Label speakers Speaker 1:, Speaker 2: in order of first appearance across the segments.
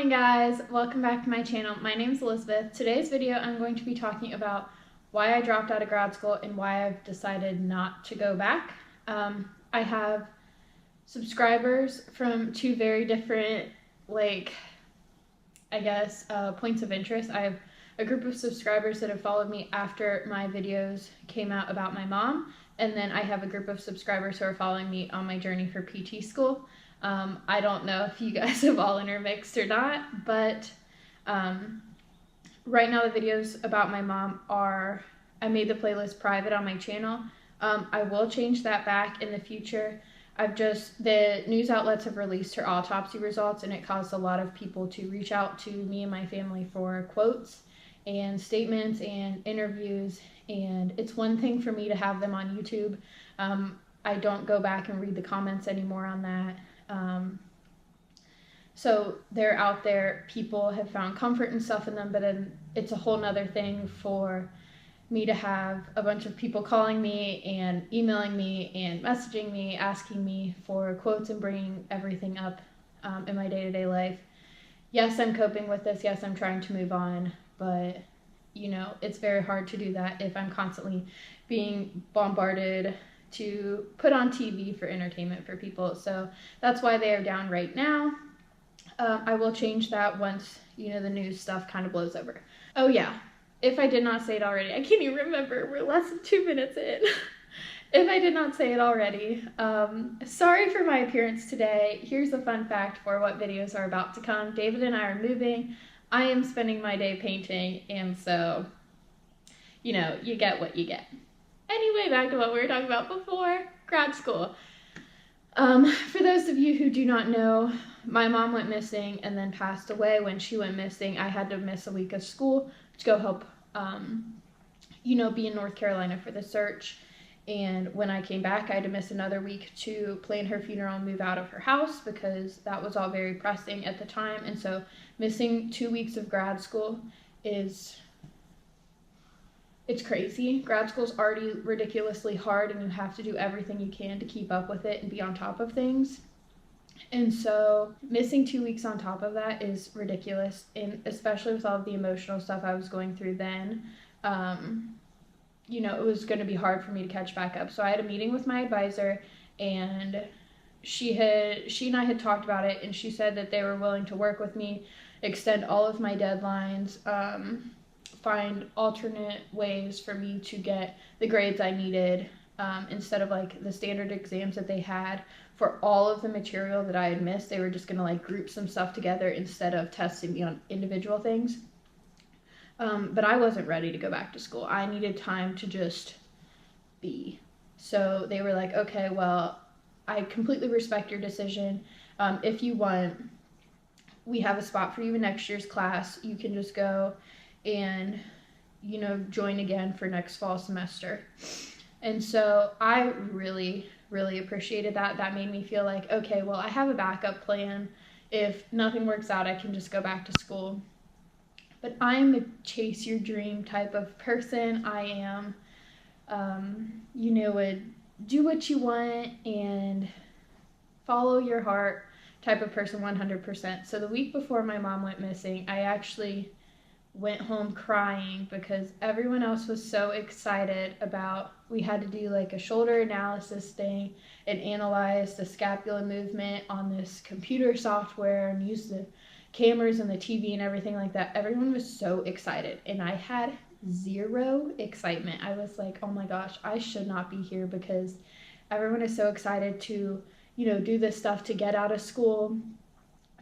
Speaker 1: morning, guys. Welcome back to my channel. My name is Elizabeth. Today's video I'm going to be talking about why I dropped out of grad school and why I've decided not to go back. I have subscribers from two very different, points of interest. I have a group of subscribers that have followed me after my videos came out about my mom, and then I have a group of subscribers who are following me on my journey for PT school. I don't know if you guys have all intermixed or not, but right now the videos about my mom I made the playlist private on my channel. I will change that back in the future. The news outlets have released her autopsy results, and it caused a lot of people to reach out to me and my family for quotes and statements and interviews, and it's one thing for me to have them on YouTube. I don't go back and read the comments anymore on that. So they're out there, people have found comfort and stuff in them, but then it's a whole nother thing for me to have a bunch of people calling me and emailing me and messaging me, asking me for quotes and bringing everything up in my day-to-day life. Yes, I'm coping with this. Yes, I'm trying to move on, but it's very hard to do that if I'm constantly being bombarded to put on TV for entertainment for people. So that's why they are down right now. I will change that once, the news stuff kind of blows over. Oh yeah, if I did not say it already, I can't even remember, we're less than 2 minutes in. If I did not say it already, sorry for my appearance today. Here's a fun fact for what videos are about to come. David and I are moving. I am spending my day painting, and so, you get what you get. Anyway, back to what we were talking about before, grad school. For those of you who do not know, my mom went missing and then passed away. When she went missing, I had to miss a week of school to go help, be in North Carolina for the search. And when I came back, I had to miss another week to plan her funeral and move out of her house because that was all very pressing at the time. And so missing 2 weeks of grad school it's crazy. Grad school's already ridiculously hard, and you have to do everything you can to keep up with it and be on top of things. And so missing 2 weeks on top of that is ridiculous, and especially with all of the emotional stuff I was going through then, it was going to be hard for me to catch back up. So I had a meeting with my advisor, and she and I had talked about it, and she said that they were willing to work with me, extend all of my deadlines, find alternate ways for me to get the grades I needed, instead of the standard exams that they had for all of the material that I had missed. They were just going to group some stuff together instead of testing me on individual things. But I wasn't ready to go back to school. I needed time to just be. So they were like, okay, well, I completely respect your decision. If you want, we have a spot for you in next year's class. You can just go and, join again for next fall semester. And so I really, really appreciated that. That made me feel like, okay, well, I have a backup plan. If nothing works out, I can just go back to school. But I'm a chase your dream type of person. I am, a do what you want and follow your heart type of person 100%. So the week before my mom went missing, I actually went home crying because everyone else was so excited we had to do a shoulder analysis thing and analyze the scapula movement on this computer software and use the cameras and the TV and everything like that. Everyone was so excited, and I had zero excitement. I was like, oh my gosh, I should not be here because everyone is so excited to, do this stuff to get out of school,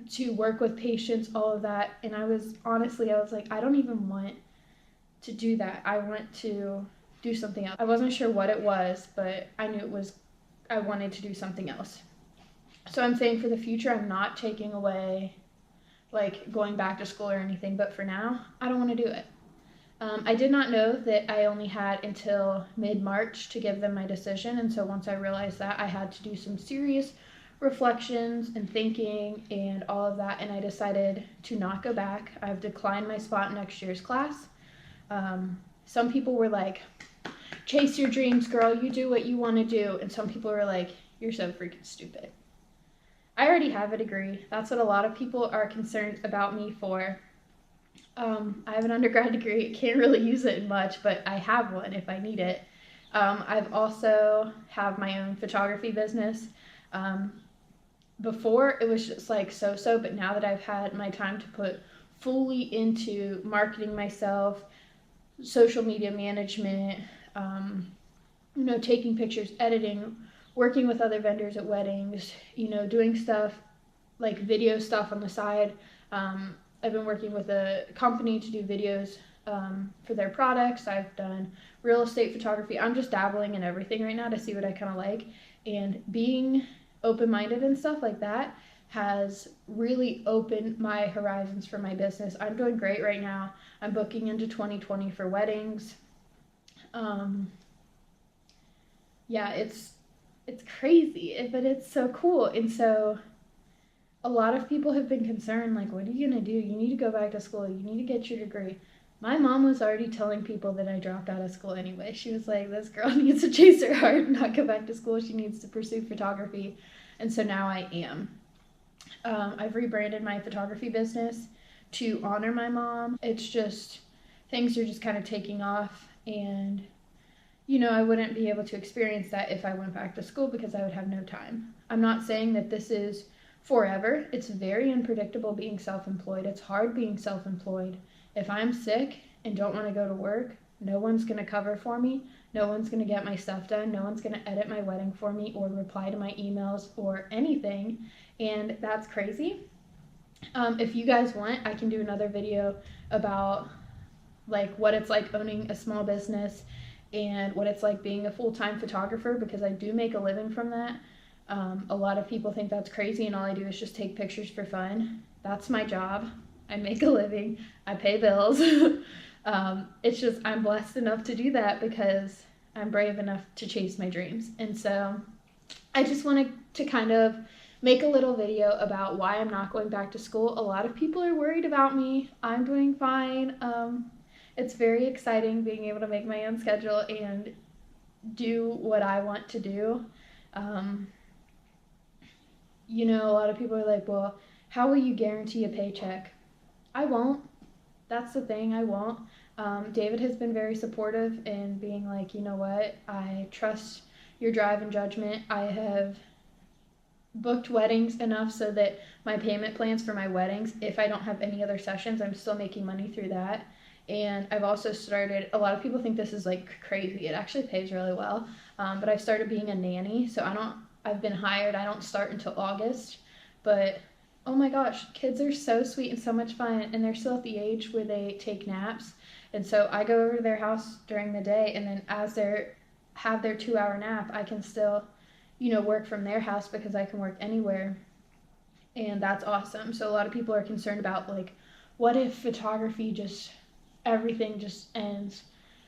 Speaker 1: to work with patients, all of that. And I was like, I don't even want to do that. I want to do something else. I wasn't sure what it was, but I knew I wanted to do something else. So I'm saying for the future, I'm not taking away going back to school or anything, but for now, I don't want to do it. I did not know that I only had until mid-March to give them my decision, and so once I realized that, I had to do some serious reflections and thinking and all of that, and I decided to not go back. I've declined my spot in next year's class. Some people were like, chase your dreams, girl, you do what you want to do, and some people were like, you're so freaking stupid. I already have a degree. That's what a lot of people are concerned about me for. I have an undergrad degree. Can't really use it much, but I have one if I need it. I've also have my own photography business. Um, Before it was just like so, but now that I've had my time to put fully into marketing myself, social media management, um, taking pictures, editing, working with other vendors at weddings, doing stuff like video stuff on the side. I've been working with a company to do videos for their products. I've done real estate photography. I'm just dabbling in everything right now to see what I kind of like. And being open-minded and stuff like that has really opened my horizons for my business. I'm doing great right now. I'm booking into 2020 for weddings. Yeah, it's crazy, but it's so cool. And so a lot of people have been concerned, like, what are you going to do? You need to go back to school. You need to get your degree. My mom was already telling people that I dropped out of school anyway. She was like, this girl needs to chase her heart and not go back to school. She needs to pursue photography. And so now I am. I've rebranded my photography business to honor my mom. It's just, things are just kind of taking off. And, I wouldn't be able to experience that if I went back to school because I would have no time. I'm not saying that this is forever. It's very unpredictable being self-employed. It's hard being self-employed. If I'm sick and don't want to go to work, no one's going to cover for me. No one's going to get my stuff done. No one's going to edit my wedding for me or reply to my emails or anything. And that's crazy. If you guys want, I can do another video about like what it's like owning a small business and what it's like being a full-time photographer, because I do make a living from that. A lot of people think that's crazy and all I do is just take pictures for fun. That's my job. I make a living. I pay bills. It's just I'm blessed enough to do that because I'm brave enough to chase my dreams. And so I just wanted to kind of make a little video about why I'm not going back to school. A lot of people are worried about me. I'm doing fine. It's very exciting being able to make my own schedule and do what I want to do. A lot of people are like, well, how will you guarantee a paycheck? I won't. That's the thing, I won't. David has been very supportive in being like, you know what, I trust your drive and judgment. I have booked weddings enough so that my payment plans for my weddings, if I don't have any other sessions, I'm still making money through that. And I've also started, a lot of people think this is like crazy. It actually pays really well. But I've started being a nanny. So I've been hired. I don't start until August. But oh my gosh, kids are so sweet and so much fun. And they're still at the age where they take naps. And so I go over to their house during the day. And then as they have their 2-hour nap, I can still, work from their house because I can work anywhere. And that's awesome. So a lot of people are concerned about like, what if photography everything just ends.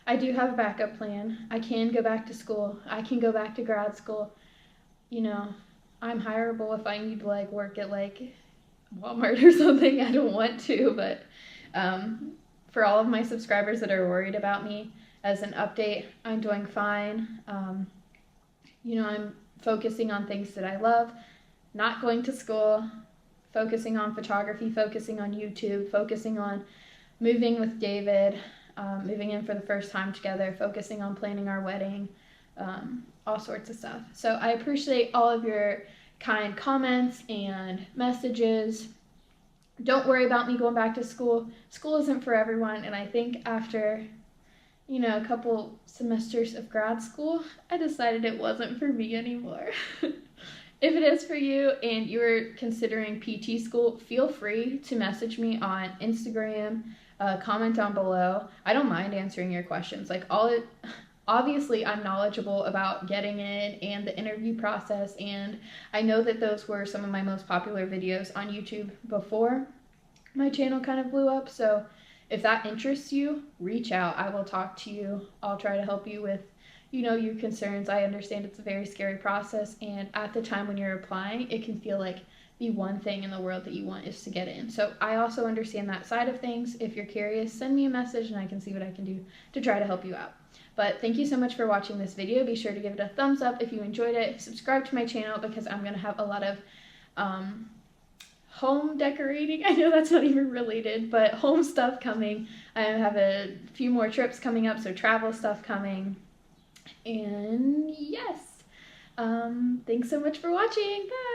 Speaker 1: I do have a backup plan. I can go back to school. I can go back to grad school. I'm hireable if I need to like work at like Walmart or something. I don't want to, but for all of my subscribers that are worried about me, as an update, I'm doing fine. I'm focusing on things that I love, not going to school, focusing on photography, focusing on YouTube, focusing on moving with David, moving in for the first time together, focusing on planning our wedding, all sorts of stuff. So I appreciate all of your kind comments and messages. Don't worry about me going back to school. School isn't for everyone, and I think after, a couple semesters of grad school, I decided it wasn't for me anymore. If it is for you and you're considering PT school, feel free to message me on Instagram, comment down below. I don't mind answering your questions. Obviously, I'm knowledgeable about getting in and the interview process, and I know that those were some of my most popular videos on YouTube before my channel kind of blew up. So if that interests you, reach out. I will talk to you. I'll try to help you with your concerns. I understand it's a very scary process, and at the time when you're applying, it can feel like the one thing in the world that you want is to get in. So I also understand that side of things. If you're curious, send me a message and I can see what I can do to try to help you out. But thank you so much for watching this video. Be sure to give it a thumbs up if you enjoyed it. Subscribe to my channel because I'm going to have a lot of home decorating. I know that's not even related, but home stuff coming. I have a few more trips coming up, so travel stuff coming. And yes, thanks so much for watching. Bye.